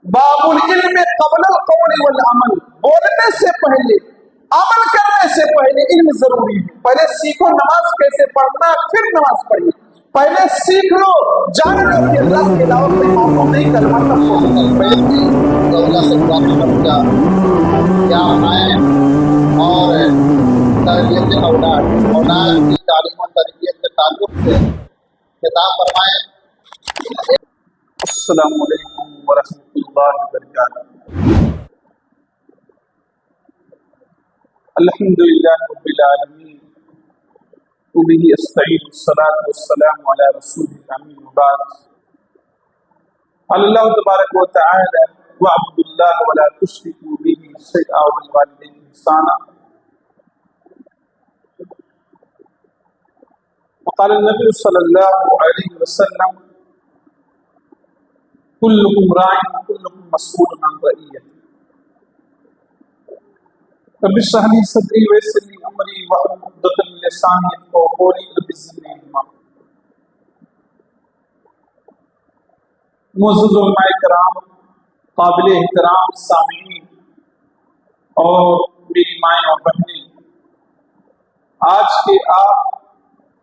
बाबुल इल्म क़ब्ल क़ौल वल अमल, बोलने से पहले अमल करने से पहले इल्म जरूरी है। पहले सीखो नमाज कैसे पढ़ना, फिर नमाज पढ़िए। पहले सीख लो, जान लो कि अल्लाह के अलावा कोई माबूद नहीं, कलमा तक पढ़ो। पहले अल्लाह से दुआ करूँगा क्या आए और तरबियत औलाद की तालीम और तरबियत के ताल्लुक से खिताब फरमाएं। अस्सलामु अलैकुम व रहमतुल्लाहि व बरकातहू। अल्हम्दुलिल्लाहि रब्बिल आलमीन व बिही अस्तईन, अस्सलातु वस्सलामु अला रसूलिल अमीन व बाद। अल्लाह तबारक व तआला व अब्दुल्लाह व ला तुश्रिकू बिही शैअन व बिल वालिदैनि इहसाना। वक़ाल नबी सल्लल्लाहु अलैहि वसल्लम कुल्लुकुम राइन व कुल्लुकुम मस्ऊलुन अन रइय्यतिही। रब्बि इश्रह ली सदरी व यस्सिर ली अमरी वहलुल उक़दतम मिन लिसानी यफ़क़हू क़ौली। रब्बि ज़िदनी इल्मा। मुअज़्ज़ज़ उलमाए किराम, काबिल एहतराम सामीईन और मेरी माएँ और बहनें,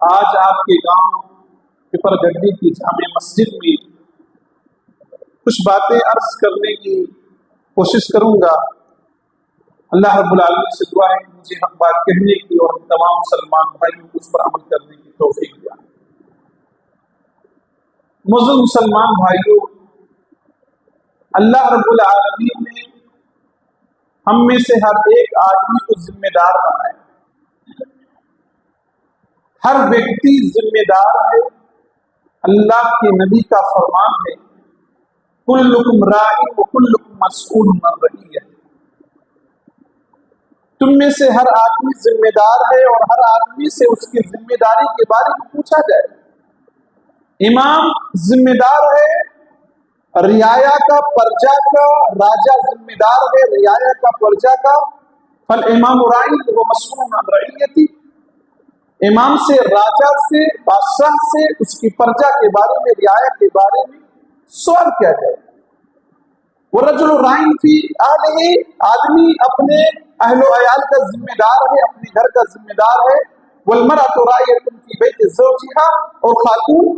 आज आपके गांव पिपरगड्डी की जामे मस्जिद में कुछ बातें अर्ज करने की कोशिश करूंगा। अल्लाह रब्बुल आलमीन से दुआ है कि मुझे हक बात कहने की और हम तमाम मुसलमान भाइयों को उस पर अमल करने की तौफीक दिया। मुस्लिम मुसलमान भाइयों, अल्लाह रब्बुल आलमीन ने हम में से हर एक आदमी को जिम्मेदार बनाया। हर व्यक्ति जिम्मेदार है। अल्लाह के नबी का फरमान है, कुल्लुकुम राइन व कुल्लुकुम मस्ऊलुन अन रइय्यतिही। तुम में से हर आदमी जिम्मेदार है और हर आदमी से उसकी जिम्मेदारी के बारे में पूछा जाए। इमाम जिम्मेदार है रियाया का, प्रजा का, राजा जिम्मेदार है रियाया का, प्रजा का। फल इमाम राइन व मस्ऊलुन अन रइय्यतिही। इमाम से, राजा से, बादशाह से उसकी प्रजा के बारे में, रियाया के बारे में सवाल किया जाए। वो रजुल राइन फी आलिही, आदमी अपने अहलो अयाल का जिम्मेदार है, अपने घर का जिम्मेदार है। वल मरअतु राइयतुन फी बैति ज़ौजिहा, और खातून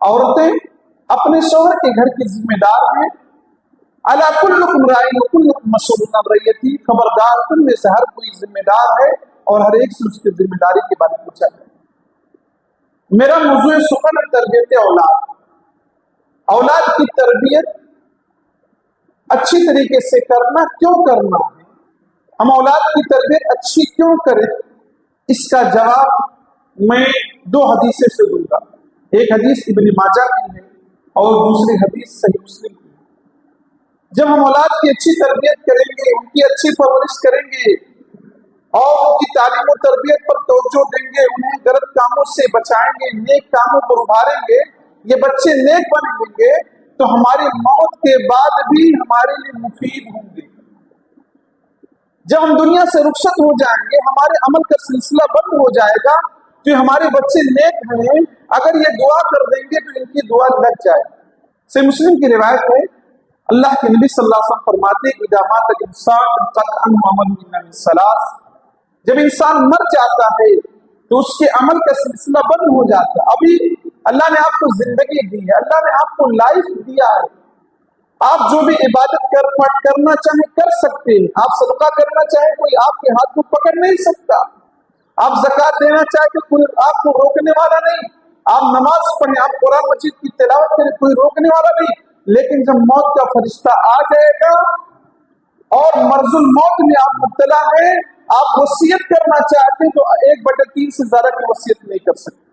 औरतें अपने शौहर के घर की जिम्मेदार हैं। अला कुल्लुकुम राइन व कुल्लुकुम मस्ऊलुन अन रइय्यतिही। खबरदार, तुम में से हर कोई जिम्मेदार है और हर एक से उसकी जिम्मेदारी के बारे में पूछा जाए। मेरा मौजूद है सुखन तरबियत औलाद। औलाद की तरबियत अच्छी तरीके से करना, क्यों करना है, हम औलाद की तरबियत अच्छी क्यों करें, इसका जवाब मैं दो हदीसें से दूंगा। एक हदीस इब्न माजा की है और दूसरी हदीस सही मुस्लिम की है। जब हम औलाद की अच्छी तरबियत करेंगे, उनकी अच्छी परवरिश करेंगे और उनकी तालीम और तरबियत पर तवज्जो देंगे, उन्हें गलत कामों से बचाएंगे, नेक कामों पर उभारेंगे, ये बच्चे नेक बनेंगे तो हमारी मौत के बाद भी हमारे लिए मुफीद होंगे। जब हम दुनिया से रुखसत हो जाएंगे, हमारे अमल का सिलसिला बंद हो जाएगा, तो हमारे बच्चे नेक हैं, अगर ये दुआ कर देंगे तो इनकी दुआ लग जाए। सही मुस्लिम की रिवायत है, अल्लाह के नबी सल्लल्लाहु अलैहि वसल्लम फरमाते हैं, इज़ा मातल इंसान क़त अन्हु अमलुहु इल्ला मिन सलास। जब इंसान मर जाता है तो उसके अमल का सिलसिला बंद हो जाता है। अभी अल्लाह ने आपको जिंदगी दी है, अल्लाह ने आपको लाइफ दिया है, आप जो भी इबादत करना चाहे कर सकते हैं। आप सदका करना चाहे कोई आपके हाथ को पकड़ नहीं सकता, आप ज़कात देना चाहे तो कोई आपको रोकने वाला नहीं, आप नमाज पढ़ें, आप कुरान मजीद की तिलावत करें, कोई रोकने वाला नहीं। लेकिन जब मौत का फरिश्ता आ जाएगा और मर्जुल मौत में आप मुब्तला हैं, आप वसीयत करना चाहते हैं तो 1/3 से ज्यादा की वसीयत नहीं कर सकते।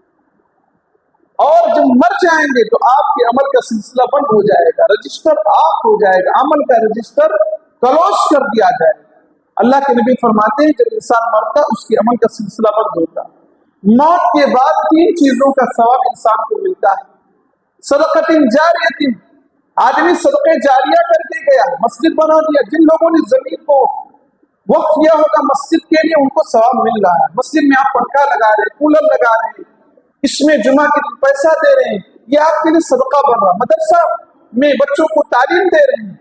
और जब मर जाएंगे तो आपके अमल का सिलसिला बंद हो जाएगा, रजिस्टर ऑफ हो जाएगा, अमल का रजिस्टर क्लोज कर दिया जाएगा। अल्लाह के नबी फरमाते हैं, जब इंसान मरता उसके अमल का सिलसिला बंद होता है। मौत के बाद 3 चीजों का सवाब इंसान को मिलता है। सदक़तिन जारियतिन, आदमी सदक़े जारिया करके गया, मस्जिद बना दिया। जिन लोगों ने जमीन को वक्फ किया होगा मस्जिद के लिए, उनको सवाब मिल रहा है। मस्जिद में आप पंखा लगा रहे हैं, कूलर लगा रहे हैं, इसमें जुमा के दिन पैसा दे रहे हैं, ये आपके लिए सदका बन रहा है। मदरसा में बच्चों को तालीम दे रहे हैं,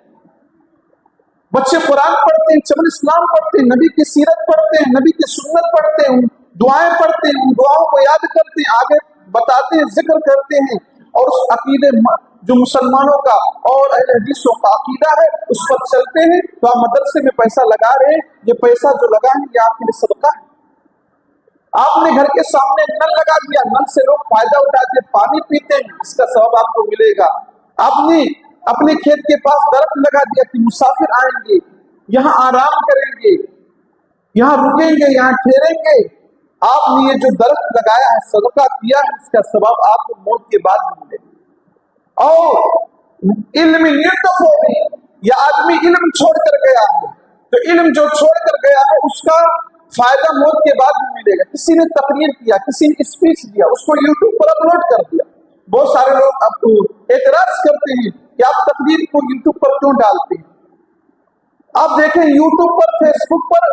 बच्चे कुरान पढ़ते हैं, चबल इस्लाम पढ़ते हैं, नबी की सीरत पढ़ते हैं, नबी की सुन्नत पढ़ते हैं, दुआएं पढ़ते हैं, उन दुआओं को याद करते हैं, आगे बताते हैं, जिक्र करते हैं, और उस अकीदे जो मुसलमानों का और अहले हदीसों का अकीदा है उस पर चलते हैं। तो आप मदरसे में पैसा लगा रहे हैं, ये पैसा जो लगा है ये आपके लिए सदका है। आपने घर के सामने नल लगा दिया, नल से लोग फायदा उठाते पानी पीते हैं, इसका सबब आपको मिलेगा। आपने अपने खेत के पास दरख्त लगा दिया कि मुसाफिर आएंगे, यहाँ आराम करेंगे, यहाँ रुकेंगे, यहाँ ठहरेंगे। आपने ये जो दरख्त लगाया है, सदका किया है, इसका सबब आपको मौत के बाद मिलेगा। और इल्म होगी, या आदमी इल्म छोड़कर गया है, तो इल्म जो छोड़कर गया है उसका फायदा मौत के बाद भी मिलेगा। किसी ने तकरीर किया, किसी ने स्पीच दिया, उसको यूट्यूब पर अपलोड कर दिया। बहुत सारे लोग अब एतराज करते हैं कि आप तकरीर को यूट्यूब पर क्यों डालते हैं। आप देखें यूट्यूब पर, फेसबुक पर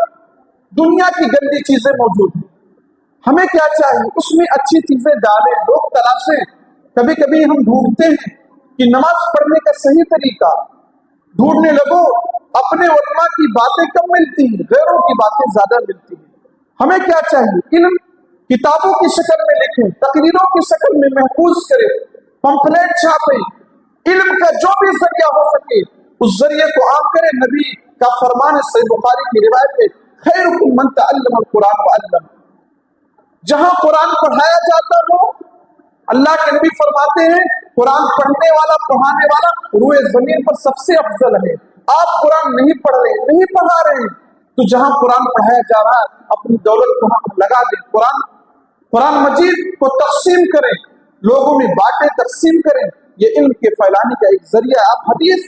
दुनिया की गंदी चीजें मौजूद हैं। हमें क्या चाहिए, उसमें अच्छी चीजें डालें, लोग तलाशें। कभी कभी हम ढूंढते हैं कि नमाज पढ़ने का सही तरीका, ढूंढने लगो, अपने उलमा की बातें कम मिलती हैं, गैरों की बातें ज्यादा मिलती हैं। हमें क्या चाहिए, इल्म किताबों की शक्ल में लिखें, तकरीरों की शक्ल में महफूज करें, पंफलेट छापें, इल्म का जो भी जरिया हो सके उस जरिए को आम करें। नबी का फरमान है, सही बुखारी की रिवायत है, खैरुकुम मन तअल्लम कुरान व अल्लम। जहां कुरान पढ़ाया जाता हो, अल्लाह के नबी फरमाते हैं कुरान पढ़ने वाला, पढ़ाने वाला रूए जमीन पर सबसे अफजल है। आप कुरान नहीं पढ़ रहे, नहीं पढ़ा रहे, तो जहां कुरान पढ़ाया जा रहा है अपनी दौलत को हम लगा दें, कुरान मजीद को तकसीम करें, लोगों में बांटे, तकसीम करें। ये इल्म के फैलाने का एक जरिया। आप हदीस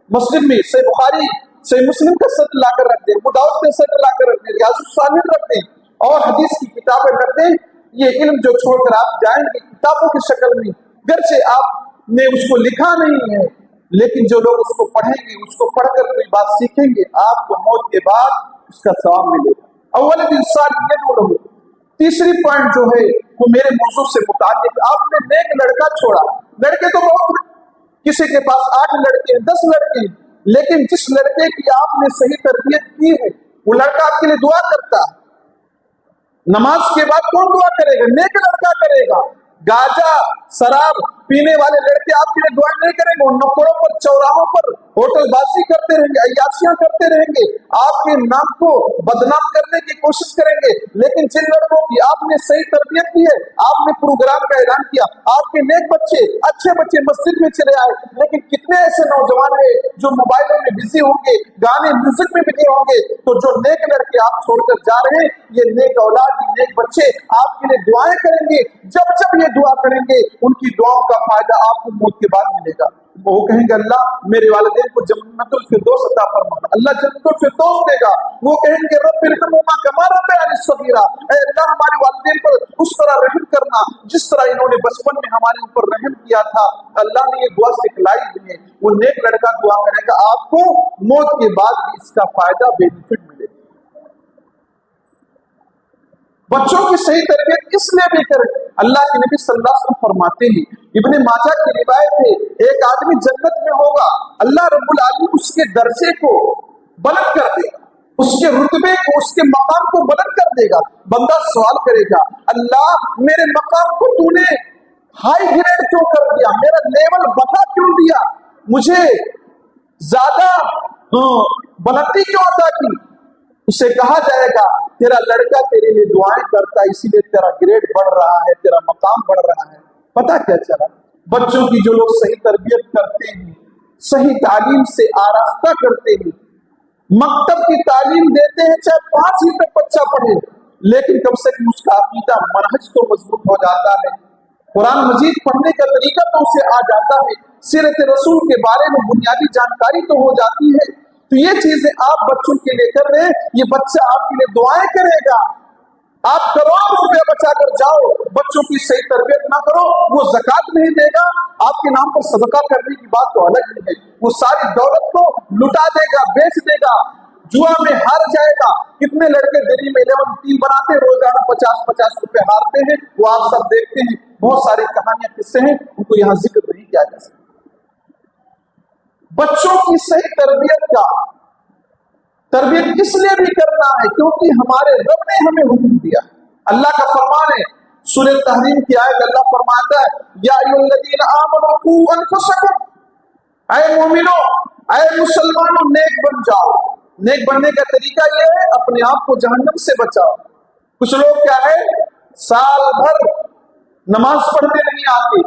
मस्जिद में सही बुखारी, सही मुस्लिम का सट लाकर रख दें, अबू दाऊद का सट लाकर रख दें, रियाजुस सालिहीन रख दें, और हदीस की किताबें रख दें। ये इल्म जो छोड़कर आप जाएंगे किताबों की शक्ल में, घर से आपने उसको लिखा नहीं है, लेकिन जो लोग उसको पढ़ेंगे, उसको पढ़कर कोई बात सीखेंगे, आपको मौत के बाद उसका सवाब मिलेगा। अव्वल इंसान ये बोलो। तीसरी पॉइंट जो है वो मेरे मौजू से मुताल्लिक, आपने नेक लड़का छोड़ा। लड़के तो बहुत, किसी के पास 8 लड़के हैं, 10 लड़के हैं, लेकिन जिस लड़के की आपने सही तरबियत की है वो लड़का आपके लिए दुआ करता है। नमाज के बाद कौन दुआ करेगा? नेक लड़का करेगा। गाजा शराब पीने वाले लड़के आपके लिए दुआ नहीं करेंगे, उन नुक्कड़ों पर, चौराहों पर होटलबाजी करते रहेंगे, अय्याशियां करते रहेंगे, आपके नाम को बदनाम करने की कोशिश करेंगे। लेकिन जिन लड़कों की आपने सही तरबियत की है, आपने प्रोग्राम का ऐलान किया, आपके नेक बच्चे, अच्छे बच्चे मस्जिद में चले आए, लेकिन कितने ऐसे नौजवान हैं जो मोबाइलों में बिजी होंगे, गाने म्यूजिक में बिजी होंगे। तो जो नेक लड़के आप छोड़कर जा रहे हैं, ये नेक औलाद, नेक बच्चे आपके लिए दुआएं करेंगे। जब जब ये दुआ करेंगे उनकी दुआओं का फायदा आपको मौत के बाद मिलेगा। वो कहेंगे अल्लाह मेरे वालिदैन को जन्नतुल फिरदौस अता फरमा, अल्लाह जन्नतुल फिरदौस देगा। वो कहेंगे रब्ब इरहमुमा कमा रब्बयानी सगीरा, ऐ अल्लाह हमारे वालिदैन पर उस तरह रहम करना जिस तरह इन्होंने बचपन में हमारे ऊपर रहम किया था। अल्लाह ने ये दुआ सिखलाई दी है। वो नेक लड़का दुआ करेगा, आपको मौत के बाद भी इसका फायदा, बेनिफिट मिलेगा। बच्चों की सही तरबियत इसलिए भी करें, अल्लाह के नबी सल्लल्लाहु अलैहि वसल्लम फरमाते हैं, इब्ने माजा की रिवायत है, एक आदमी जन्नत में होगा, अल्लाह रब्बुल आलमीन उसके दर्जे को बुलंद कर देगा, उसके रुतबे को, उसके मकाम को बुलंद कर देगा। बंदा सवाल करेगा, अल्लाह मेरे मकाम को तूने हाई ग्रेड क्यों कर दिया, मेरा लेवल बढ़ा क्यों दिया, मुझे ज्यादा बुलंदी क्यों अता की? उसे कहा जाएगा तेरा लड़का तेरे लिए दुआएं करता है, इसीलिए तेरा ग्रेड बढ़ रहा है, तेरा मकाम बढ़ रहा है। पता क्या चला? बच्चों की जो लोग सही तरबियत करते हैं, सही तालीम से आरास्ता करते हैं, मकतब की तालीम देते हैं, चाहे 5 तक बच्चा पढ़े, लेकिन कम से कम उसका अकीदा, मनहज तो मजबूत हो जाता है, कुरान मजीद पढ़ने का तरीका तो उसे आ जाता है, सीरत रसूल के बारे में बुनियादी जानकारी तो हो जाती है। तो ये चीजें आप बच्चों के लिए कर रहे हैं, ये बच्चा आपके लिए दुआएं करेगा। आप करोड़ों रुपया बचाकर जाओ, बच्चों की सही तरबियत ना करो, वो ज़कात नहीं देगा, आपके नाम पर सदका करने की बात तो अलग ही है, वो सारी दौलत को लुटा देगा, बेच देगा, जुआ में हार जाएगा। कितने लड़के दिल्ली में 11 टीम बनाते हैं, रोजाना 50-50 रुपए हारते हैं, वो आप सब देखते हैं। बहुत सारी कहानियां, किस्से हैं, उनको यहाँ जिक्र नहीं किया जा सकता। बच्चों की सही तरबियत का तरबियत इसलिए भी करना है क्योंकि हमारे रब ने हमें हुक्म दिया। अल्लाह का फरमान है, सूरह तहरीम की आयत अल्लाह फरमाता है, या अय्युहल्लज़ीना आमनू कू अनफुसकुम, ऐ मोमिनो, ऐ मुसलमानों, नेक बन जाओ। नेक बनने का तरीका यह है, अपने आप को जहन्नम से बचाओ। कुछ लोग क्या है, साल भर नमाज पढ़ने नहीं आते,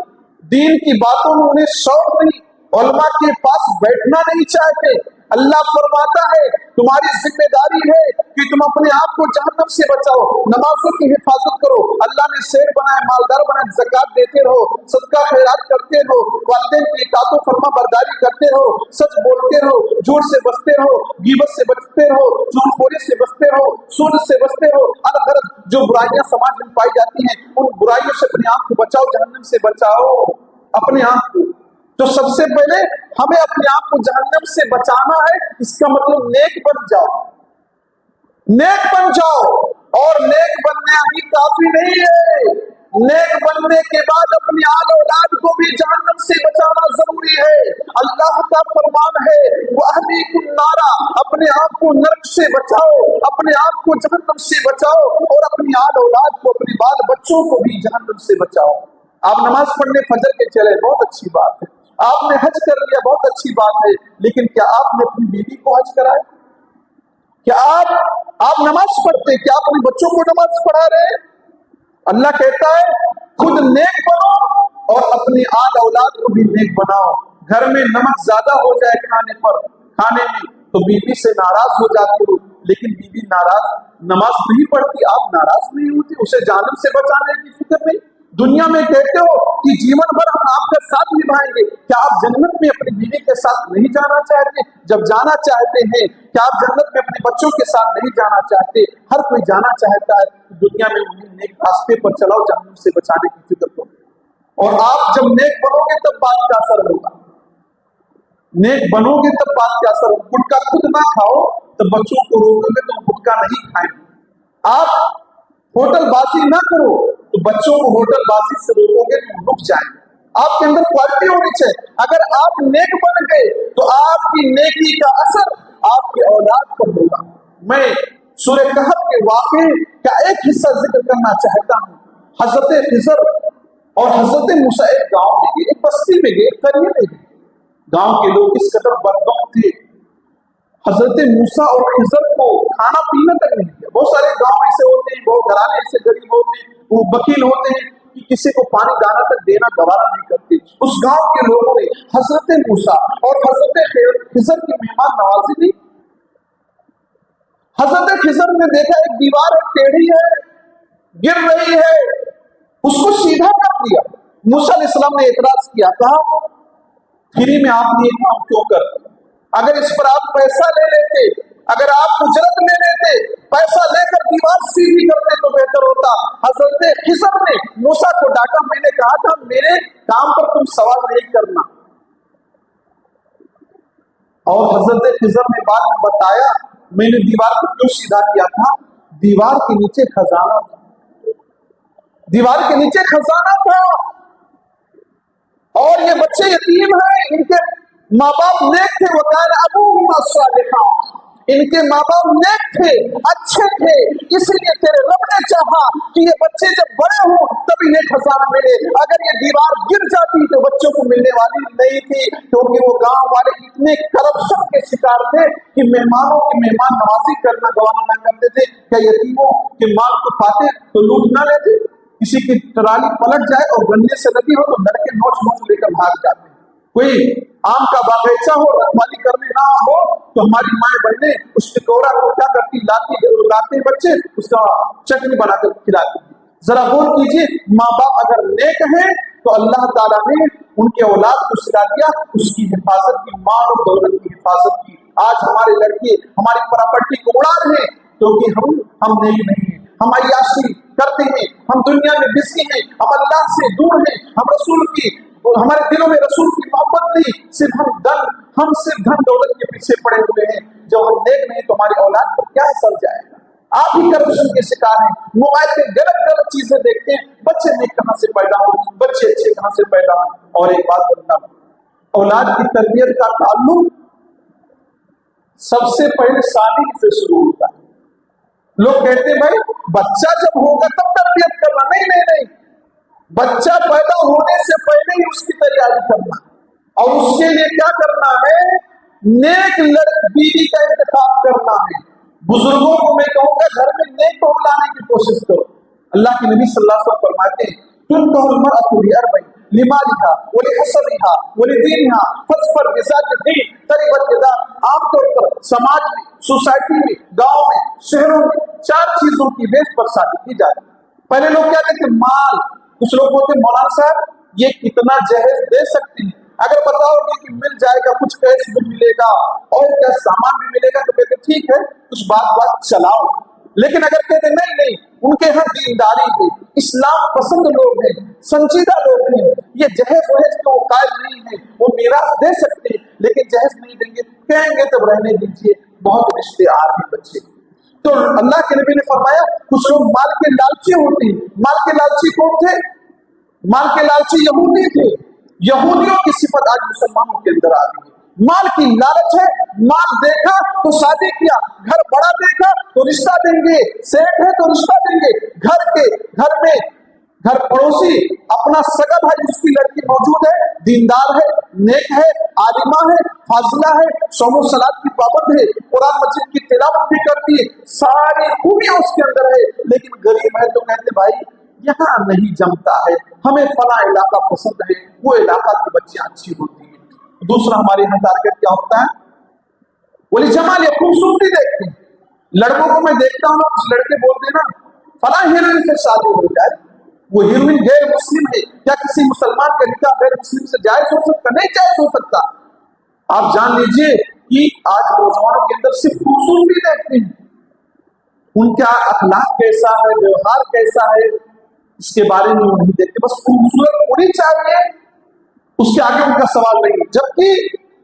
दीन की बातों में उन्हें शौक नहीं, उलमा के पास बैठना नहीं चाहते। अल्लाह फरमाता है, तुम्हारी जिम्मेदारी है कि तुम अपने आप को जहन्नम से बचाओ, नमाजों की हिफाजत करो। अल्लाह ने शेर बनाए, मालदार बनाए, ज़कात देते रहो, सदका खैरात करते रहो, वालिदैन की इताअत व फरमा बरदारी करते रहो, सच बोलते रहो, झूठ से बचते रहो, गीबत से बचते रहो, चुगलखोरी से बचते रहो, सूद से बचते रहो। अलग जो बुराइयां समाज में पाई जाती हैं, उन बुराइयों से अपने आप को बचाओ, जहन्नम से बचाओ अपने आप को। तो सबसे पहले हमें अपने आप को जहन्नम से बचाना है। इसका मतलब नेक बन जाओ, नेक बन जाओ। और नेक बनना ही काफी नहीं है, नेक बनने के बाद अपनी आल औलाद को भी जहन्नम से बचाना जरूरी है। अल्लाह का फरमान है, वअहलीकुम नारा, अपने आप को नरक से बचाओ, अपने आप को जहन्नम से बचाओ, और अपनी आल औलाद को, अपने बाल बच्चों को भी जहन्नम से बचाओ। आप नमाज पढ़ने फजर के चले, बहुत अच्छी बात है। आपने हज कर लिया, बहुत अच्छी बात है, लेकिन क्या आपने अपनी बीवी को हज कराया? क्या आप नमाज पढ़ते, क्या आप अपने बच्चों को नमाज पढ़ा रहे? अल्लाह कहता है, खुद नेक बनो और अपनी आल औलाद को भी नेक बनाओ। घर में नमक ज्यादा हो जाए खाने में तो बीवी से नाराज हो जाते हो, लेकिन बीवी नाराज नमाज नहीं पढ़ती, आप नाराज नहीं होती, उसे जहन्नम से बचाने की फिक्र नहीं। दुनिया में कहते हो कि जीवन भर हम आपका साथ निभाएंगे, क्या आप जन्नत में अपनी बीवी के साथ नहीं जाना चाहते? जब जाना चाहते हैं, क्या आप जन्नत में अपने बच्चों के साथ नहीं जाना चाहते? हर कोई जाना चाहता है। दुनिया में उन्हें नेक रास्ते पर चलाओ, जहन्नम से बचाने की फिक्र करो। और आप जब नेक बनोगे तब बात का असर होगा, नेक बनोगे तब बात का असर होगा। गुटखा खुद ना खाओ तो बच्चों को रोकोगे तो गुटखा नहीं खाएंगे। आप होटल बाजी ना करो तो बच्चों को होटल बाजी से रोकोगे तो रुक जाएंगे। आपके अंदर क्वालिटी होनी चाहिए। अगर आप नेक बन गए तो आपकी नेकी का असर आपके औलाद पर होगा। मैं सूरह कहफ के वाक़े का एक हिस्सा जिक्र करना चाहता हूँ। हजरत खिज़र और हजरत मूसा एक गांव में गए, एक बस्ती में गए, करीब में गए। गांव के लोग इस कदर बदबख्त थे, हजरत मूसा और खिज़र को खाना पीना तक नहीं दिया। बहुत सारे गांव ऐसे होते हैं, बहुत घराने ऐसे गरीब होते हैं, वो वकील होते हैं कि किसी को पानी दाना तक देना गवारा नहीं करते। उस गांव के लोगों ने हजरत मूसा और हजरत खिज़र की मेहमान नवाजी दी। हजरत खिज़र ने देखा एक दीवार टेढ़ी है, गिर रही है, उसको सीधा कर दिया। मूसा अलैहिस्सलाम ने एतराज किया, कहा फ्री में आपने ये काम क्यों कर? अगर इस पर आप पैसा ले लेते, अगर आप उजरत ले लेते, पैसा लेकर दीवार सीधी करते तो बेहतर होता। हजरत खिज़र ने मूसा को डांटा, मैंने कहा था मेरे काम पर तुम सवाल नहीं करना। और हजरत खिज़र ने बाद में बताया, मैंने दीवार को क्यों सीधा किया था, दीवार के नीचे खजाना था, दीवार के नीचे खजाना था। और ये बच्चे यतीम हैं, इनके माँ बाप नेक थे, वो कान अबूहुमा सालिहा, इनके माँ बाप नेक थे, अच्छे थे, इसलिए तेरे रब ने चाहा कि ये बच्चे जब बड़े हों तब इन्हें खजाना मिले। अगर ये दीवार गिर जाती तो बच्चों को मिलने वाली नहीं थी, क्योंकि वो गांव वाले इतने करप्शन के शिकार थे कि मेहमानों की मेहमान नवाजी करना गवारा न करते थे। क्या यतीमों के माल को पाते तो लूट न लेते? किसी की ट्राली पलट जाए और गन्ने से लगी हो तो लड़के नोच नोच लेकर भाग जाते। कोई आम का बागीचा हो, रखवाली करने ना हो तो हमारी माए बहने उस टिकोरा को क्या करती, लाते बच्चे उसका चटनी बनाकर खिलाती। जरा गौर कीजिए, माँ बाप अगर नेक हैं तो अल्लाह ताला ने उनके औलाद को सिला दिया उसकी हिफाजत की, माल और दौलत की हिफाजत की। आज हमारे लड़के हमारी प्रॉपर्टी को उड़ा रहे हैं क्योंकि हम नेक नहीं है, हम अय्याशी करते हैं, हम दुनिया में बिजी हैं, हम अल्लाह से दूर हैं, हम रसूल की, हमारे दिलों में रसूल की मोहब्बत नहीं, हम सिर्फ धन दौलत के पीछे पड़े हुए हैं। जब हम नेक नहीं तो हमारी औलाद पर क्या असर जाएगा? आप ही करप्शन के शिकार हैं, मोबाइल पे गलत चीजें देखते हैं, बच्चे नेक कहां से पैदा हो, बच्चे अच्छे कहां से पैदा हो। और एक बात बताऊं, औलाद की तरबियत का ताल्लुक सबसे पहले शादी से शुरू होता है। लोग कहते हैं भाई बच्चा जब होगा तब तरबियत करना, नहीं नहीं नहीं, बच्चा पैदा होने से पहले ही उसकी तैयारी करना, और उसके लिए क्या करना है, नेक बीवी का इंतखाब करना है। बुजुर्गों को मैं कहूंगा घर में नेक बहू लाने की कोशिश करो। अल्लाह के नबी सल्लल्लाहु अलैहि वसल्लम फरमाते हैं तुम कहल मरअतु लिअरबईन लिमालिहा वलिहसबिहा वलिदीनिहा फस्फर बिज़ाति दीन तरिबत यदा। आमतौर पर समाज में, सोसाइटी में, गांव में, शहरों में 4 चीजों की बेस पर शादी की जाती है। पहले लोग क्या कहते हैं, माल। कुछ लोग बोलते हैं मौलाना साहब ये कितना जहेज दे सकते हैं, अगर बताओगे कि मिल जाएगा, कुछ कैश भी मिलेगा और क्या सामान भी मिलेगा, तो कहते ठीक है कुछ बात चलाओ। लेकिन अगर कहते नहीं नहीं, उनके यहाँ दीनदारी है, इस्लाम पसंद लोग हैं, संजीदा लोग हैं, ये जहेज वहेज तो कायल नहीं है, वो मीरास दे सकते हैं लेकिन जहेज नहीं देंगे, कहेंगे तब रहने दीजिए, बहुत रिश्ते आ रहे बच्चे। तो अल्लाह के नबी ने फरमाया कुछ लोग माल के लालची होते हैं। माल के लालची कौन थे? माल के लालची यहूदी थे। यहूदियों की सिफत आज मुसलमानों के अंदर आ गई है। माल की लालच है, माल देखा तो शादी किया, घर बड़ा देखा तो रिश्ता देंगे, सेठ है तो रिश्ता देंगे, घर में घर पड़ोसी अपना सगा भाई उसकी लड़की मौजूद है, दीनदार है, नेक है, आलिमा है, फाजिला है, सौमो सलात की पाबंद है, कुरान मजीद की तिलावत भी करती है, सारी खूबियां उसके अंदर है, लेकिन गरीब है तो कहते भाई यहाँ नहीं जमता है, हमें फला इलाका पसंद है, वो इलाका की बच्चियां अच्छी होती है। दूसरा हमारे यहाँ टारगेट क्या होता है, बोले जमाल या खूबसूरती देखते हैं। लड़कों को मैं देखता हूँ, कुछ लड़के बोलते हैं ना फला हीरोइन से शादी हो जाए, वो हीरोइन गैर मुस्लिम है, क्या किसी मुसलमान का निकाह गैर मुस्लिम से जायज हो सकता? नहीं जायज हो सकता। आप जान लीजिए कि आज नौजवानों के अंदर सिर्फ खूबसूरती देखते हैं, उनका अखलाक कैसा है, व्यवहार कैसा है, इसके बारे में वो नहीं देखते, बस खूबसूरत होनी चाहिए, उसके आगे उनका सवाल नहीं है। जबकि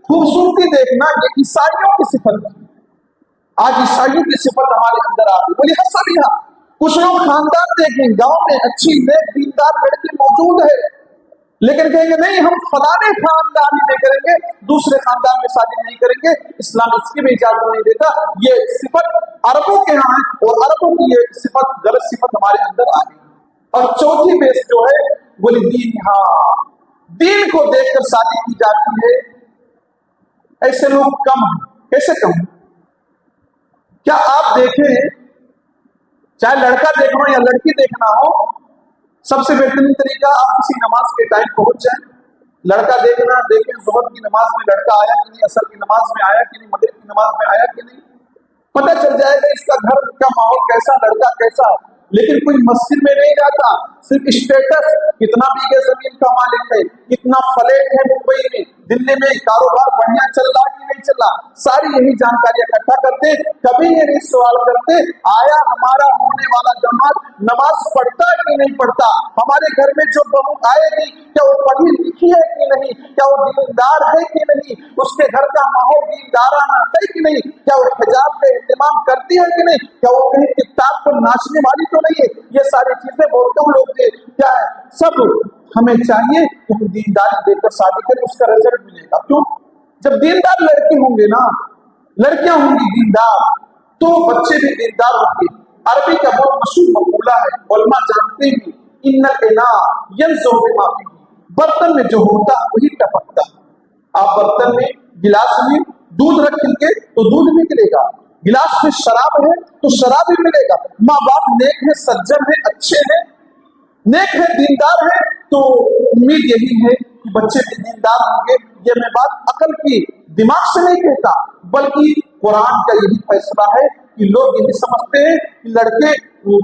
खूबसूरती देखना ये ईसाइयों की सिफत है। आज ईसाइयों की सिफत हमारे अंदर आ गई। बोले हसन यहाँ कुछ लोग खानदान देखें, गांव में अच्छी नेक दीनदार लड़की मौजूद है, लेकिन कहेंगे नहीं हम फलाने खानदान में करेंगे, दूसरे खानदान में शादी नहीं करेंगे, इस्लाम इसकी भी इजाजत नहीं देता। ये सिफत अरबों के यहाँ है और अरबों की ये सिफत गलत सिफत हमारे अंदर आ गई। और चौथी बेस जो है बोले दीन, हाँ दीन को देखकर शादी की जाती है। ऐसे लोग कम हैं। कैसे कम? क्या आप देखें, चाहे लड़का देखना हो या लड़की देखना हो, सबसे बेहतरीन तरीका आप किसी नमाज के टाइम पहुंच जाए, लड़का देखना, देखें ज़ुहर की नमाज में लड़का आया कि नहीं, असर की नमाज में आया कि नहीं, मगरिब की नमाज में आया कि नहीं, पता चल जाएगा इसका घर का माहौल कैसा, लड़का कैसा। लेकिन कोई मस्जिद में नहीं जाता, सिर्फ स्टेटस, कितना बीघे जमीन का मालिक है, कितना फ्लैट है मुंबई में, दिल्ली में, कारोबार बढ़िया चल रहा कि नहीं चल रहा, सारी यही जानकारी इकट्ठा करते, कभी ये नहीं सवाल करते आया हमारा होने वाला जमात नमाज पढ़ता है कि नहीं पढ़ता, हमारे घर में जो बहू आएगी क्या वो पढ़ी लिखी है कि नहीं, क्या वो दीनदार है कि नहीं, उसके घर का माहौल दीनदाराना है कि नहीं, क्या वो हिजाब का एहतमाम करती है कि नहीं, क्या वो कहीं किताब पर नाचने वाली तो नहीं है। ये सारी चीजें बोलते हैं लोग, क्या है सब हमें चाहिए कि हम दीनदारी देकर शादी करें, उसका रिजल्ट मिलेगा। क्यों? जब दीनदार लड़के होंगे ना, लड़कियां होंगी दीनदार, तो बच्चे भी दीनदार होंगे। अरबी का बहुत मशहूर मकूला है, उलमा जानते हैं, इन्नल इना यंज़ुरु बिमा फीही, बर्तन में जो होता वही टपकता। आप बर्तन में, गिलास में दूध रखेंगे तो दूध निकलेगा, गिलास में शराब है तो शराब ही मिलेगा। माँ बाप नेक है, सज्जन है, अच्छे हैं, नेक है, दीनदार है, तो उम्मीद यही है कि बच्चे भी दीनदार होंगे। ये मैं बात अकल की, दिमाग से नहीं कहता, बल्कि कुरान का यही फैसला है कि लोग यही समझते हैं कि लड़के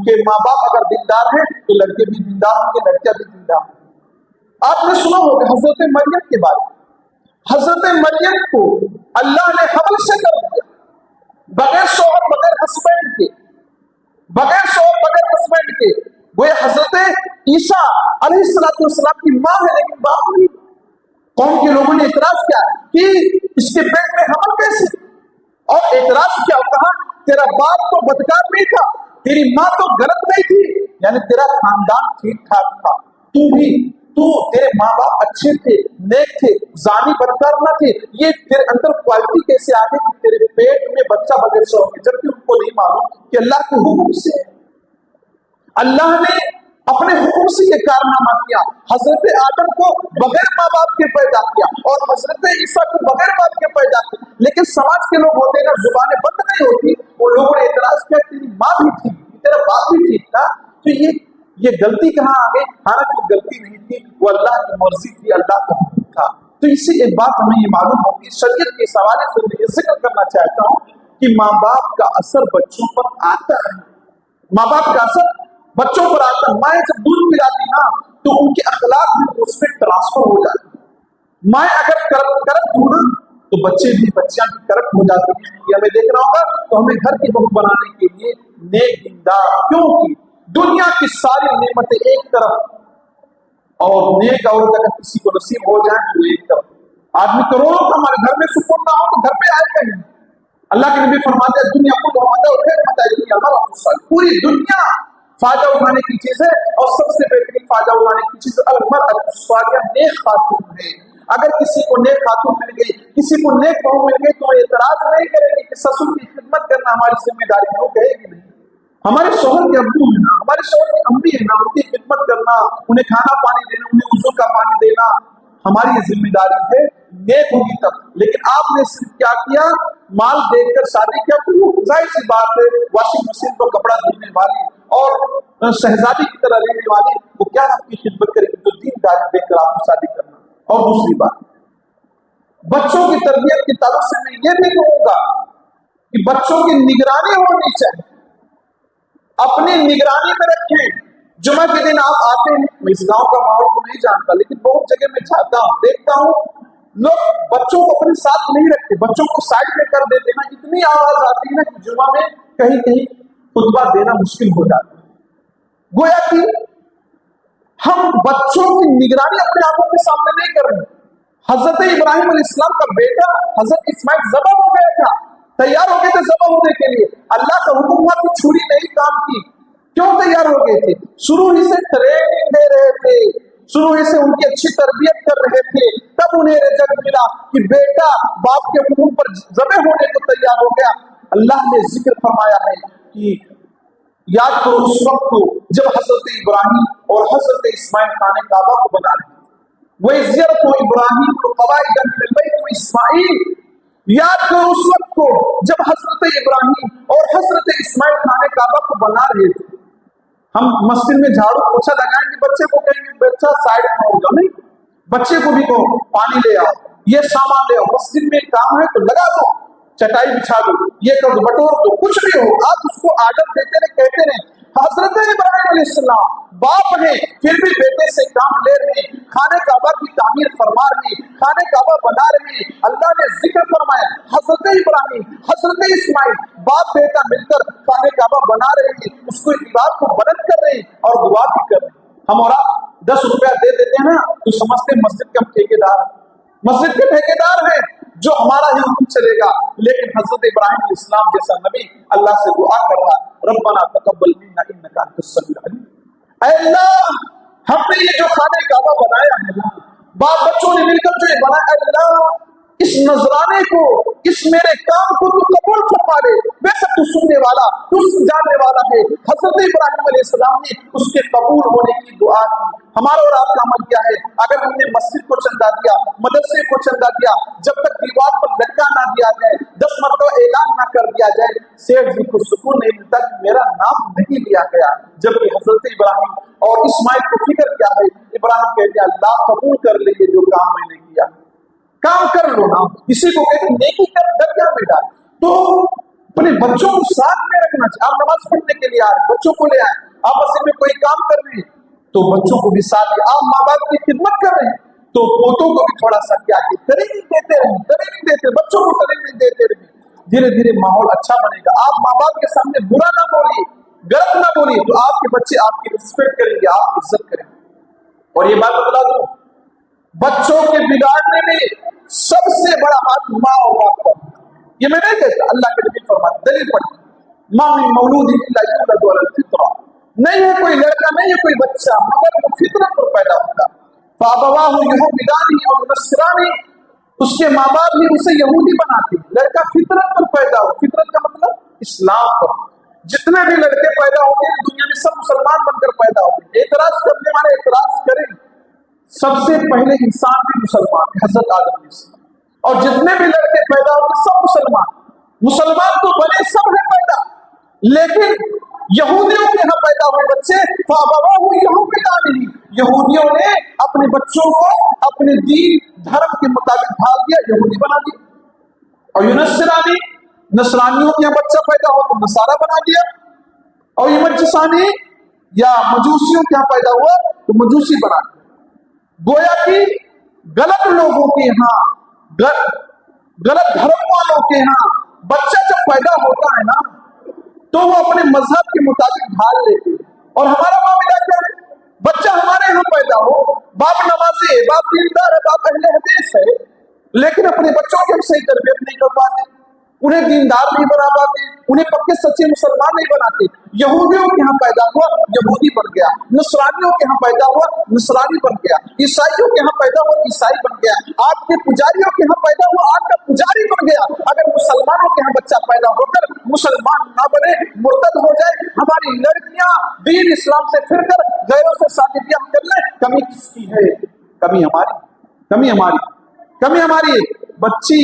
के माँ बाप अगर दीनदार हैं तो लड़के भी दीनदार होंगे, लड़कियां भी दीनदार होंगी। आपने सुना होगा हजरत मरियम के बारे में। हजरत मरियम को अल्लाह ने हमल से कर दिया, बगैर शौहर, बगैर हस्बैंड के, बगैर शौहर, बगैर हस्बैंड के। वो हजरत ईसा अलैहिस्सलाम की माँ है लेकिन बाप नहीं। कौम के लोगों ने इतराज किया कि इसके पेट में हमल कैसे, और इतराज किया, कहा तेरा बाप तो बदकार नहीं था, तेरी माँ तो गलत नहीं थी, यानी तेरा खानदान ठीक ठाक था, तू भी تو تیرے ماں باپ اچھے تھے، نیک تھے، زانی بدکار نہ تھے، یہ تیرے اندر کوالٹی کیسے آ گئی کہ تیرے پیٹ میں بچہ بغیر شوہر کے، جبکہ ان کو نہیں معلوم کہ اللہ کے حکم سے اللہ نے اپنے حکم سے یہ کارنامہ کیا. حضرت آدم کو بغیر ماں باپ کے پیدا کیا اور حضرت عیسیٰ کو بغیر باپ کے پیدا کیا، لیکن سماج کے لوگ ہوتے ہیں نا، زبانیں بند نہیں ہوتی، وہ لوگوں نے اعتراض کیا تیری ماں بھی تھی، تیرا باپ بھی ٹھیک تھا، تو یہ غلطی کہاں آ گئی؟ حالانکہ غلطی نہیں تھی، وہ اللہ کی مرضی تھی، اللہ کا حکم تھا. تو اس سے ایک بات ہمیں یہ معلوم ہوگی، شریعت کے حوالے سے میں یہ ذکر کرنا چاہتا ہوں کہ ماں باپ کا اثر بچوں پر آتا ہے. ماں باپ کا اثر بچوں پر آتا ہے. مائیں جب دودھ پلاتی نا تو ان کے اخلاق بھی اس میں ٹرانسفر ہو جاتے ہیں. مائیں اگر کرپٹ ہو نا تو بچے بھی، بچیاں بھی کرپٹ ہو جاتی ہیں. یہ ہمیں دیکھنا ہوگا. تو ہمیں گھر کی بہو بنانے کے لیے نیک دیندار، کیونکہ دنیا کی ساری نعمتیں ایک طرف اور نیک عورت اگر کسی کو نصیب ہو جائے تو ایک طرف. آدمی کروڑوں کا ہمارے گھر میں سکون نہ ہو تو گھر پہ آئے کہیں. اللہ کے نبی فرماتے ہیں دنیا کو پوری دنیا فائدہ اٹھانے کی چیز ہے، اور سب سے بہترین فائدہ اٹھانے کی چیز المرأۃ الصالحہ، نیک خاتون ہے. اگر کسی کو نیک خاتون مل گئی، کسی کو نیک بہو مل گئی تو اعتراض نہیں کرے گی کہ سسر کی خدمت کرنا ہماری ذمہ داری ہے. وہ کہے گی نہیں، ہمارے شوہر کے ابو ہیں نا، ہمارے شوہر کی امی ہے نا، ان کی خدمت کرنا، انہیں کھانا پانی دینا، انہیں وضو کا پانی دینا ہماری ذمہ داری ہے. نیک ہوگی تب. لیکن آپ نے صرف کیا کیا؟ مال دیکھ کر شادی کیا. تو ظاہر سی بات ہے واشنگ مشین پر کپڑا دھلنے والی اور شہزادی کی طرح رہنے والی وہ کیا آپ کی خدمت کرے گی؟ تو دینداری دیکھ کر آپ کو شادی کرنا. اور دوسری بات، بچوں کی تربیت کے تعلق سے میں یہ بھی کہوں گا کہ بچوں کی نگرانی ہونی چاہیے. اپنی نگرانی میں رکھیں. جمعہ کے دن آپ آتے ہیں، میں اس گاؤں کا ماحول کو نہیں جانتا لیکن بہت جگہ میں جاتا ہوں، دیکھتا ہوں لوگ بچوں کو اپنے ساتھ نہیں رکھتے، بچوں کو سائڈ میں کر دیتے نا. اتنی آواز آتی ہے نا کہ جمعہ میں کہیں کہیں خطبہ دینا مشکل ہو جاتا ہے. گویا کہ ہم بچوں کی نگرانی اپنے آنکھوں کے سامنے نہیں کر رہے. حضرت ابراہیم علیہ السلام کا بیٹا حضرت اسماعیل ذبح ہو گیا تھا، تیار ہو گئے تھے ذبح ہونے کے لیے. اللہ کا حکم تھا کہ چھری نہیں کام کی. کیوں تیار ہو گئے تھے؟ شروع ہی سے ٹریننگ دے رہے تھے، شروع ہی سے ان کی اچھی تربیت کر رہے تھے. تب انہیں رزق ملا کہ بیٹا باپ کے حکم پر ذبح ہونے کو تیار ہو گیا. اللہ نے ذکر فرمایا ہے کہ یاد کرو اس وقت کو جب حضرت ابراہیم اور حضرت اسماعیل خانہ کعبہ کو بنا رہے تھے. وَإِذْ يَرْفَعُ إِبْرَاهِيمُ الْقَوَاعِدَ مِنَ الْبَيْتِ وَإِسْمَاعِيلُ. یاد کرو اس وقت کو جب حضرت ابراہیم اور حضرت اسماعیل خانہ کعبہ کو بنا رہے تھے. ہم مسجد میں جھاڑو پوچھا لگائیں گے، بچے کو کہیں گے بچہ سائڈ میں ہوگا نہیں، بچے کو بھی کہو پانی لے آؤ، یہ سامان لے آؤ. مسجد میں کام ہے تو لگا دو، چٹائی بچھا دو، یہ کر دو، بٹور دو، کچھ بھی ہو آپ اس کو آڈر دیتے رہے، کہتے رہے. حضرت ابراہیم علیہ السلام باپ ہیں پھر بھی بیٹے سے کام لے رہے ہیں، خانہ کعبہ کی تعمیر فرما رہے ہیں، خانہ کعبہ بنا رہے ہیں. اللہ نے ذکر فرمایا حضرت ابراہیم حضرت اسماعیل باپ بیٹا مل کر خانہ کعبہ بنا رہے ہیں، اس کو عبادت کو بلند کر رہے ہیں اور دعا بھی کر رہے ہیں. ہم اور آپ 10 روپیہ دے دیتے ہیں نا تو سمجھتے ہیں مسجد کے ہم ٹھیکیدار، مسجد کے ٹھیکیدار ہیں جو ہمارا ہی حکم چلے گا. لیکن حضرت ابراہیم علیہ السلام جیسا نبی اللہ سے دعا کر رہا ربنا تقبل منا انک انت السمیع العلیم. اے اللہ ہم نے یہ جو خانہ کعبہ بنایا ہے نا، باپ بچوں نے مل کر جو یہ بنایا، اللہ اس نذرانے کو، اس میرے کام کو تو قبول فرما لے. ویسے تو سننے والا، تو جاننے والا ہے. حضرت ابراہیم علیہ السلام نے اس کے قبول ہونے کی دعا کی. ہمارا اور آپ کا عمل کیا ہے؟ اگر ہم نے مسجد کو چندہ دیا، مدرسے کو چندہ دیا، جب تک دیوار پر لٹکا نہ دیا جائے، 10 مرتبہ اعلان نہ کر دیا جائے، سیٹھ جی کو سکون نہیں ملتا کہ میرا نام نہیں لیا گیا. جبکہ حضرت ابراہیم اور اسماعیل کو فکر کیا ہے؟ ابراہیم کہتے ہیں اللہ قبول کر لے یہ جو کام میں نے کیا، کام کر لو نا. اسی کو کہتے ہیں نیکی کر دریا میں ڈال. تو اپنے بچوں کو ساتھ میں رکھنا چاہیے. آپ نماز پڑھنے کے لیے آئے، بچوں کو لے آئے، آپ مسجد میں کوئی کام کر رہے ہیں تو بچوں کو بھی ساتھ لے. آپ ماں باپ کی خدمت کر رہے ہیں تو پوتوں کو بھی تھوڑا سا کیا کہ ٹریننگ دیتے رہیں، ٹریننگ دیتے رہیں، بچوں کو ٹریننگ دیتے رہیں. دھیرے دھیرے ماحول اچھا بنے گا. آپ ماں باپ کے سامنے برا نہ بولیے، غلط نہ بولیے تو آپ کے بچے آپ کی رسپیکٹ کریں گے، آپ کی عزت کریں گے. اور یہ بات بتا دوں، بچوں کے بگاڑنے میں سب سے بڑا ہاتھ ماں اور باپ کا. یہ میں نہیں کہتا، اللہ کے نبی فرماتے، دلیل پڑھیں، ماں من مولود الا یولد علی الفطرہ. نہیں ہے کوئی لڑکا، نہیں ہے کوئی بچہ مگر وہ فطرت پر پیدا ہوتا. फ़अबवाहु युहविदानी और नसरानी, उसके माँ बाप ही उसे यहूदी बनाते हैं। लड़का फितरत पर पैदा हो, फितरत का मतलब इस्लाम पर। जितने भी लड़के पैदा होते हैं दुनिया में सब मुसलमान बनकर पैदा होते हैं। एतराज करने वाले एतराज करें, सबसे पहले इंसान भी मुसलमान है, हजरत आदम अलैहिस्सलाम, और जितने भी लड़के पैदा होते सब मुसलमान। मुसलमान तो बने सब है पैदा, लेकिन यहूदियों के यहाँ पैदा हुए बच्चे फ़अबवाहु युहविदानी, यहूदियों ने अपने बच्चों को अपने दीन धर्म के मुताबिक ढाल दिया, यहूदी बना दिया। और युनसरानी, नसरानियों के यहाँ बच्चा पैदा हो तो नसारा बना दिया। और ये मजसानी या मजूसियों के यहाँ पैदा हुआ तो मजूसी बना दिया। गोया कि गलत लोगों के यहाँ, गलत धर्म वालों के यहाँ बच्चा जब पैदा होता है ना तो वो अपने मजहब के मुताबिक ढाल लेते हैं। और हमारा मामला क्या है, बच्चा हमारे यहाँ पैदा हो, बाप नमाजी है, बाप दीनदार है, बाप अहले हदीस है, लेकिन अपने बच्चों की हम सही तरबियत नहीं कर पाते, उन्हें दीनदार नहीं बना पाते, उन्हें पक्के सच्चे मुसलमान नहीं बनाते। यहूदियों के यहाँ पैदा हुआ, यहूदी बन गया। नसरानियों के यहाँ पैदा हुआ, नसरानी बन गया। ईसाइयों के यहाँ पैदा हुआ, ईसाई बन गया। आग के पुजारियों के यहाँ पैदा हुआ, आग का पुजारी बन गया। अगर मुसलमानों के यहाँ बच्चा पैदा होकर मुसलमान ना बने, मुर्तद हो जाए, हमारी लड़कियां दीन इस्लाम से फिरकर गैरों से शादी ब्याह कर ले, कमी किसकी है? कमी हमारी, कमी हमारी, कमी हमारी। बच्ची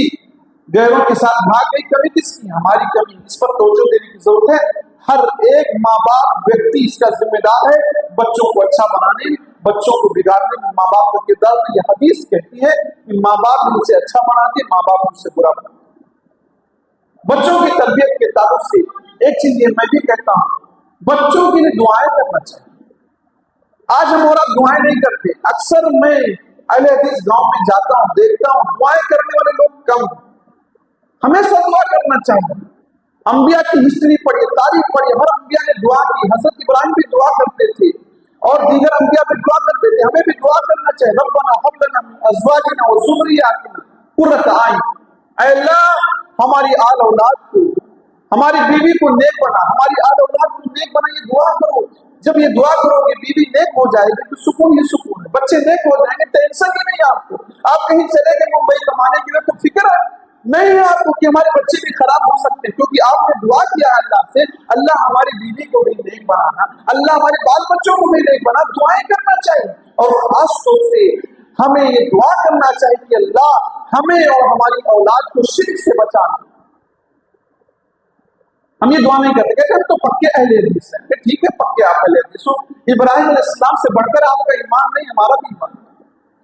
गैरों के साथ भाग गई, कमी किसकी? हमारी कमी। इस पर तवज्जो देने की जरूरत है। हर एक माँ बाप व्यक्ति इसका जिम्मेदार है, बच्चों को अच्छा बनाने, बच्चों को बिगाड़ने में माँ बाप का किरदार। ये हदीस कहती है कि माँ बाप भी उसे अच्छा बनाते, माँ बाप उसे बुरा बनाते। बच्चों की तरबियत के ताल्लुक से एक चीज ये मैं भी कहता हूँ, बच्चों के लिए दुआएं करना चाहिए। आज हम और आप दुआएं नहीं करते। अक्सर मैं अहले हदीस गांव में जाता हूँ, देखता हूँ दुआएं करने वाले लोग कम। हमेशा दुआ करना चाहिए। अंबिया की हिस्ट्री पढ़िए, तारीख पढ़िए, हर अंबिया ने दुआ की। हजरत इब्राहिम भी दुआ करते थे और दीगर अंबिया भी दुआ करते थे। हमें भी दुआ करना चाहिए। रब्बना हब लना मिन अज़वाजिना व ज़ुर्रिय्यातिना कुर्रता आइन, ऐ अल्लाह हमारी आल औलाद को, हमारी बीवी को नेक बना, हमारी आल औलाद को नेक बना। ये दुआ करो। जब ये दुआ करोगे, बीवी नेक हो जाएगी तो सुकून ही सुकून है। बच्चे नेक हो जाएंगे, टेंशन ही नहीं आपको। आप कहीं चले गए मुंबई कमाने के लिए तो फिक्र नहीं है आपको कि हमारे बच्चे भी खराब हो सकते हैं, क्योंकि आपने दुआ किया अल्लाह से, अल्लाह हमारी बीवी को भी नेक बनाना, अल्लाह हमारे बाल बच्चों को भी नेक बना। दुआएं करना चाहिए। और खास तौर से हमें ये दुआ करना चाहिए कि अल्लाह हमें और हमारी औलाद को शिर्क से बचाना। हम ये दुआ नहीं करते, कहते हम तो पक्के अहले हदीस हैं। ठीक है, पक्के आप अहले हदीस हो। इब्राहिम अलैहिस्सलाम से बढ़कर आपका ईमान नहीं, हमारा भी ईमान।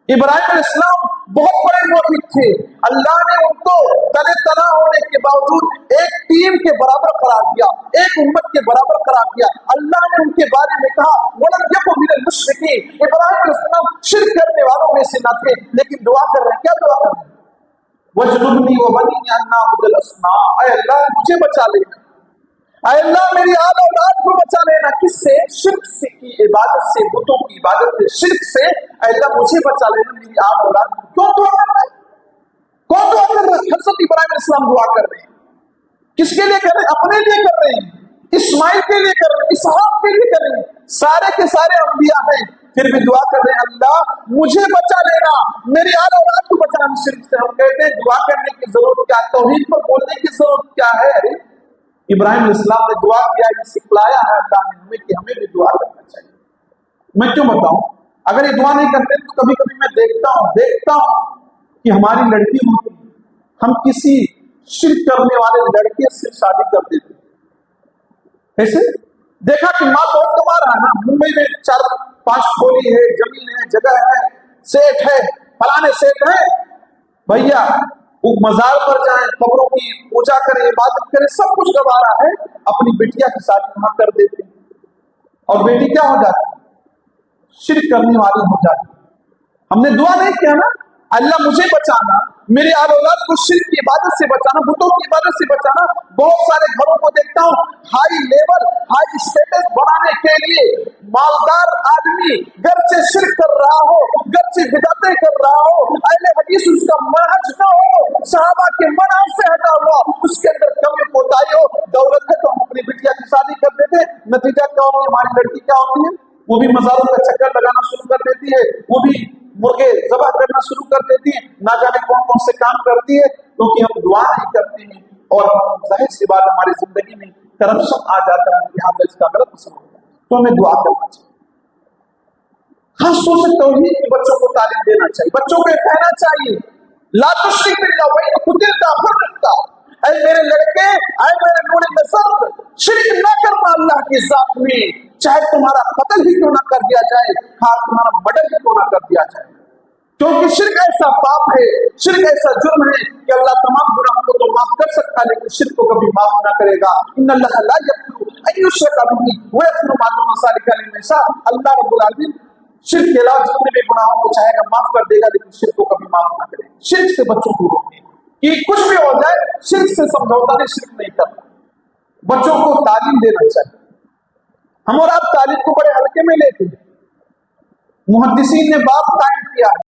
इब्राहिम अलैहिस्सलाम बहुत बड़े मुवहिद थे। अल्लाह ने उनको तले तना होने के बावजूद एक टीम के बराबर करार दिया, एक उम्मत के बराबर करार दिया। अल्लाह ने उनके बारे में कहा वलम यकुन मिनल मुश्रिकीन। इब्राहिम अलैहिस्सलाम शिर्क करने वालों में से न थे, लेकिन दुआ कर रहे हैं। क्या दुआ कर रहे हैं? वजनुबनी व बनी अन नअबुदल अस्नाम, ऐ अल्लाह मुझे बचा लेना, ऐ अल्लाह मेरी आल औलाद को बचा लेना। किससे? शिर्क से, की इबादत से, बुतों की इबादत से, शिर्क से। ऐ अल्लाह मुझे बचा लेना, मेरी आल औलाद। क्यों दुआ कर रहे हैं? कौन दुआ कर रहे हैं? हज़रत इब्राहिम अलैहिस्सलाम दुआ कर रहे हैं। किसके लिए कर रहे हैं? अपने लिए कर रहे हैं, इस्माइल के लिए कर रहे हैं, इसहाक के लिए कर रहे हैं। सारे के सारे अंबिया हैं, फिर भी दुआ कर रहे हैं अल्लाह मुझे बचा लेना, मेरी आल औलाद को बचाना शिर्क से। हम कहते हैं दुआ करने की जरूरत क्या, तौहीद पर बोलने की जरूरत क्या है? अरे इब्राहिम अलैहिस्सलाम ने दुआ किया, ये सिखलाया है अल्लाह ने हमें कि हमें भी दुआ करना चाहिए। मैं क्यों बताऊं? अगर ये दुआ नहीं करते तो कभी कभी मैं देखता हूं कि हमारी लड़की होती, हम किसी शिर्क करने वाले लड़के से शादी कर देते। ऐसे देखा कि माँ बहुत कमा रहा है ना, मुंबई में 4-5 खोली है, जमीन है, जगह है, सेठ है, फलाने सेठ है। भैया वो मजार पर जाए, कब्रों की पूजा करें, इबादत करें, सब कुछ गवारा है, अपनी बेटिया की शादी वहां कर देते हैं। और बेटी क्या हो जाती? शिर्क करने वाली हो जाती। हमने दुआ नहीं किया ना, अल्लाह मुझे बचाना, मेरे आल औलाद को शिर्क की इबादत से बचाना, बुतों की इबादत से बचाना। बहुत सारे घरों को देखता हूँ, हाई लेवल, हाई स्टेटस बनाने के लिए मालदार आदमी घर से शिर्क कर रहा हो, घर से बिदअतें कर रहा हो, अहले हदीस उसका मनहज न हो, सहाबा के मनहज से हटा हुआ, उसके अंदर कमी कोताही हो। दौलत है तो हम अपनी बिटिया की शादी कर देते, नतीजा क्या होगा? हमारी लड़की क्या होती है? वो भी मजारों का चक्कर लगाना शुरू कर देती है, वो भी मुर्गे ज़बह करना शुरू कर देती हैं, ना जाने कौन कौन से काम करती है, क्योंकि हम दुआ नहीं करते हैं और जाहिर सी बात हमारी जिंदगी में करप्शन आ जाता है, लिहाजा इसका गलत असर होता है। तो हमें दुआ करना चाहिए, खास तौर से तौहीद के बच्चों को तालीम देना चाहिए, बच्चों को कहना चाहिए ला तुश्रिक बिल्लाह व इन कुतिलता हुर्रिकता, ऐ मेरे लड़के, ऐ मेरे नूरे नसब, शिरक न करना अल्लाह की जात में, चाहे तुम्हारा कत्ल ही क्यों ना कर दिया जाए, हाँ तुम्हारा मर्डर ही क्यों ना कर दिया जाए, क्योंकि शिरक ऐसा पाप है, शिरक ऐसा जुर्म है कि अल्लाह तमाम गुनाहों को तो माफ कर सकता है लेकिन शिरक को कभी माफ ना करेगा। इन्नल्लाह ला यग़फ़िरु अन युश्रका बिही व यग़फ़िरु मा दून ज़ालिका लिमन यशा, अल्लाह रब्बुल आलमीन शिरक के अलावा जितने भी गुनाहों को चाहेगा माफ कर देगा लेकिन शिरक को कभी माफ ना करेगा। शिरक से बच्चों को रोकें कि कुछ भी हो जाए शिरक से समझौता नहीं, शिरक नहीं करना, बच्चों को तालीम देना चाहिए। हम और आप तालीम को बड़े हल्के में लेते हैं, मुहद्दिसीन ने बाब कायम किया है।